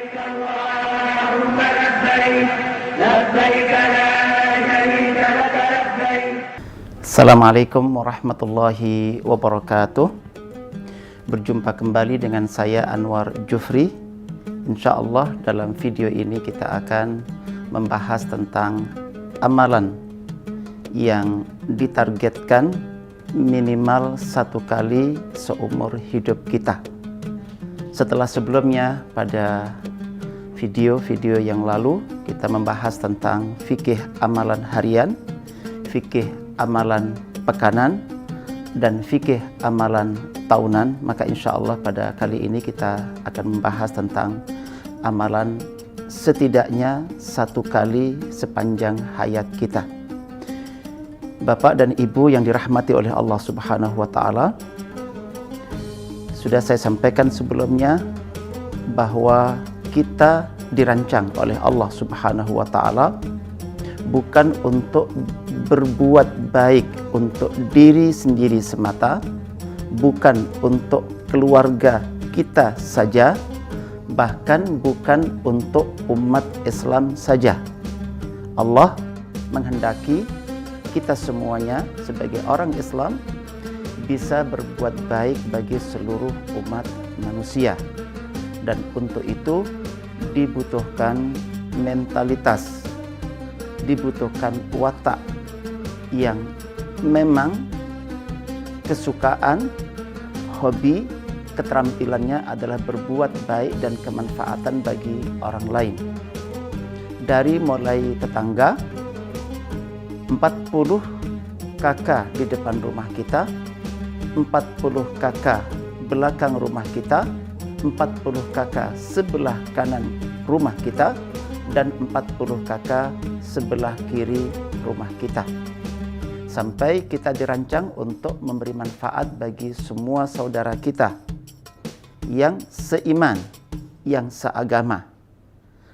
لبيك اللهم لبيك لبيك لا شريك لك لبيك. Assalamualaikum warahmatullahi wabarakatuh. Berjumpa kembali dengan saya Anwar Jufri. Insya Allah dalam video ini kita akan membahas tentang amalan yang ditargetkan minimal 1 kali seumur hidup kita. Setelah sebelumnya pada video-video yang lalu kita membahas tentang fikih amalan harian, fikih amalan pekanan, dan fikih amalan tahunan, maka insya Allah pada kali ini kita akan membahas tentang amalan setidaknya 1 kali sepanjang hayat kita. Bapak dan Ibu yang dirahmati oleh Allah Subhanahu wa Ta'ala, sudah saya sampaikan sebelumnya bahwa kita dirancang oleh Allah Subhanahu wa Ta'ala bukan untuk berbuat baik untuk diri sendiri semata, bukan untuk keluarga kita saja, bahkan bukan untuk umat Islam saja. Allah menghendaki kita semuanya sebagai orang Islam bisa berbuat baik bagi seluruh umat manusia, dan untuk itu dibutuhkan mentalitas, dibutuhkan watak yang memang kesukaan, hobi, keterampilannya adalah berbuat baik dan kemanfaatan bagi orang lain. Dari mulai tetangga, 40 kakak di depan rumah kita, 40 kakak belakang rumah kita, 40 kakak sebelah kanan rumah kita, dan 40 kakak sebelah kiri rumah kita. Sampai kita dirancang untuk memberi manfaat bagi semua saudara kita yang seiman, yang seagama.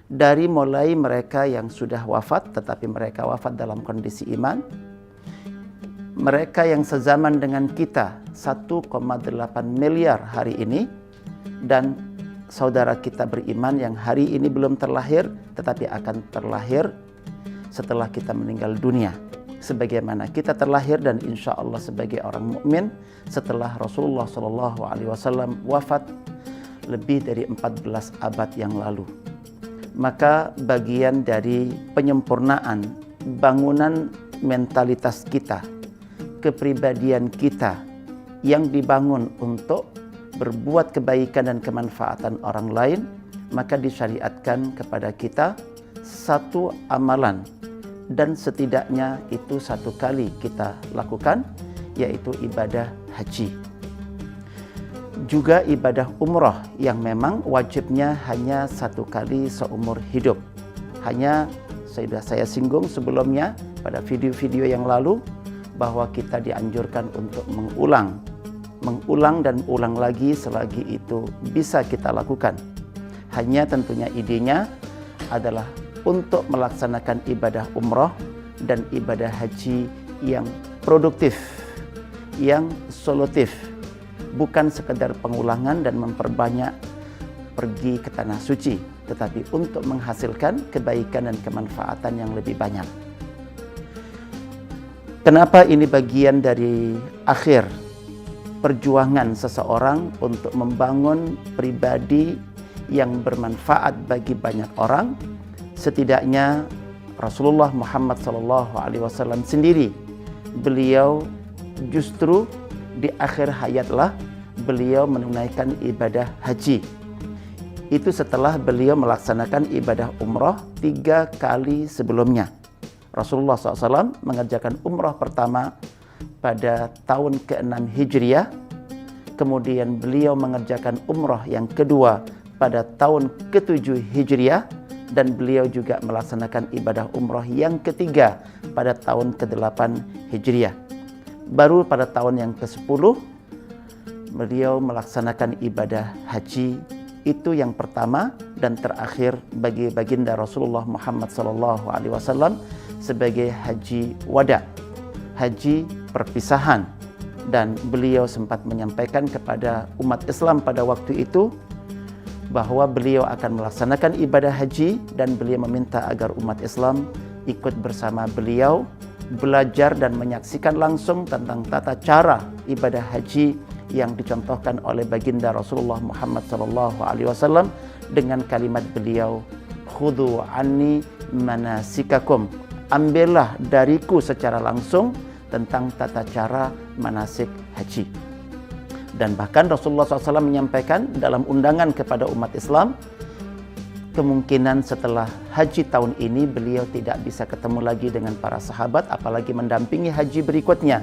Dari mulai mereka yang sudah wafat tetapi mereka wafat dalam kondisi iman, mereka yang sezaman dengan kita 1,8 miliar hari ini, dan saudara kita beriman yang hari ini belum terlahir tetapi akan terlahir setelah kita meninggal dunia, sebagaimana kita terlahir dan insya Allah sebagai orang mukmin setelah Rasulullah SAW wafat lebih dari 14 abad yang lalu. Maka bagian dari penyempurnaan bangunan mentalitas kita, kepribadian kita yang dibangun untuk berbuat kebaikan dan kemanfaatan orang lain, maka disyariatkan kepada kita 1 amalan, dan setidaknya itu 1 kali kita lakukan, yaitu ibadah haji. Juga ibadah umroh yang memang wajibnya hanya 1 kali seumur hidup. Hanya sudah saya singgung sebelumnya pada video-video yang lalu bahwa kita dianjurkan untuk mengulang dan ulang lagi selagi itu bisa kita lakukan. Hanya tentunya idenya adalah untuk melaksanakan ibadah umroh dan ibadah haji yang produktif, yang solutif, bukan sekedar pengulangan dan memperbanyak pergi ke tanah suci, tetapi untuk menghasilkan kebaikan dan kemanfaatan yang lebih banyak. Kenapa ini bagian dari akhir perjuangan seseorang untuk membangun pribadi yang bermanfaat bagi banyak orang? Setidaknya Rasulullah Muhammad SAW sendiri, beliau justru di akhir hayatlah beliau menunaikan ibadah haji. Itu setelah beliau melaksanakan ibadah umrah 3 kali sebelumnya. Rasulullah SAW mengerjakan umrah pertama pada tahun ke-6 Hijriah, kemudian beliau mengerjakan umrah yang kedua pada tahun ke-7 Hijriah, dan beliau juga melaksanakan ibadah umrah yang ketiga pada tahun ke-8 Hijriah. Baru pada tahun yang ke-10 beliau melaksanakan ibadah haji. Itu yang pertama dan terakhir bagi baginda Rasulullah Muhammad SAW sebagai haji wada, haji perpisahan. Dan beliau sempat menyampaikan kepada umat Islam pada waktu itu bahwa beliau akan melaksanakan ibadah haji dan beliau meminta agar umat Islam ikut bersama beliau belajar dan menyaksikan langsung tentang tata cara ibadah haji yang dicontohkan oleh baginda Rasulullah Muhammad SAW dengan kalimat beliau, khudhu anni manasikakum, ambillah dariku secara langsung tentang tata cara manasik haji. Dan bahkan Rasulullah SAW menyampaikan dalam undangan kepada umat Islam, kemungkinan setelah haji tahun ini beliau tidak bisa ketemu lagi dengan para sahabat, apalagi mendampingi haji berikutnya.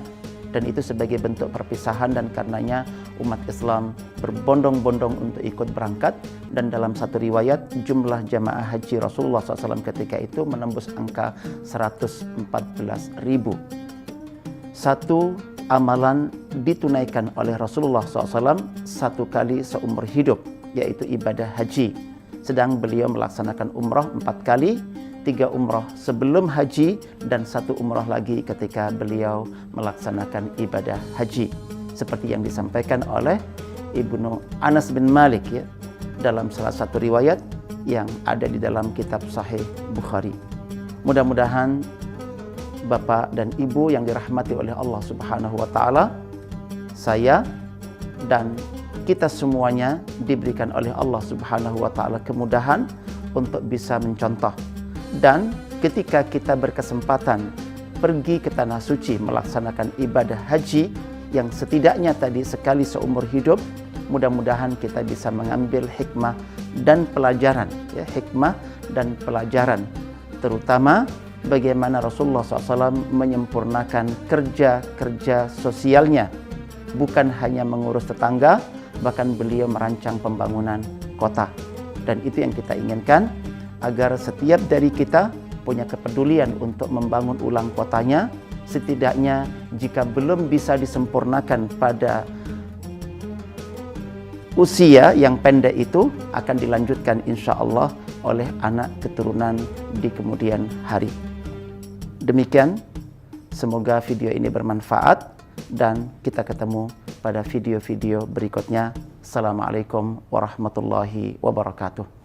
Dan itu sebagai bentuk perpisahan, dan karenanya umat Islam berbondong-bondong untuk ikut berangkat. Dan dalam satu riwayat, jumlah jamaah haji Rasulullah SAW ketika itu menembus angka 114.000. Satu amalan ditunaikan oleh Rasulullah SAW satu kali seumur hidup, yaitu ibadah haji. Sedang beliau melaksanakan umrah 4 kali, 3 umrah sebelum haji dan 1 umrah lagi ketika beliau melaksanakan ibadah haji. Seperti yang disampaikan oleh Ibnu Anas bin Malik ya, dalam salah satu riwayat yang ada di dalam kitab Sahih Bukhari. Mudah-mudahan Bapak dan Ibu yang dirahmati oleh Allah Subhanahu wa taala, saya dan kita semuanya diberikan oleh Allah Subhanahu wa taala kemudahan untuk bisa mencontoh. Dan ketika kita berkesempatan pergi ke tanah suci melaksanakan ibadah haji yang setidaknya tadi sekali seumur hidup, mudah-mudahan kita bisa mengambil hikmah dan pelajaran, ya, hikmah dan pelajaran, terutama bagaimana Rasulullah SAW menyempurnakan kerja-kerja sosialnya. Bukan hanya mengurus tetangga, bahkan beliau merancang pembangunan kota. Dan itu yang kita inginkan, agar setiap dari kita punya kepedulian untuk membangun ulang kotanya. Setidaknya jika belum bisa disempurnakan pada usia yang pendek itu, akan dilanjutkan insya Allah oleh anak keturunan di kemudian hari. Demikian, semoga video ini bermanfaat dan kita ketemu pada video-video berikutnya. Assalamualaikum warahmatullahi wabarakatuh.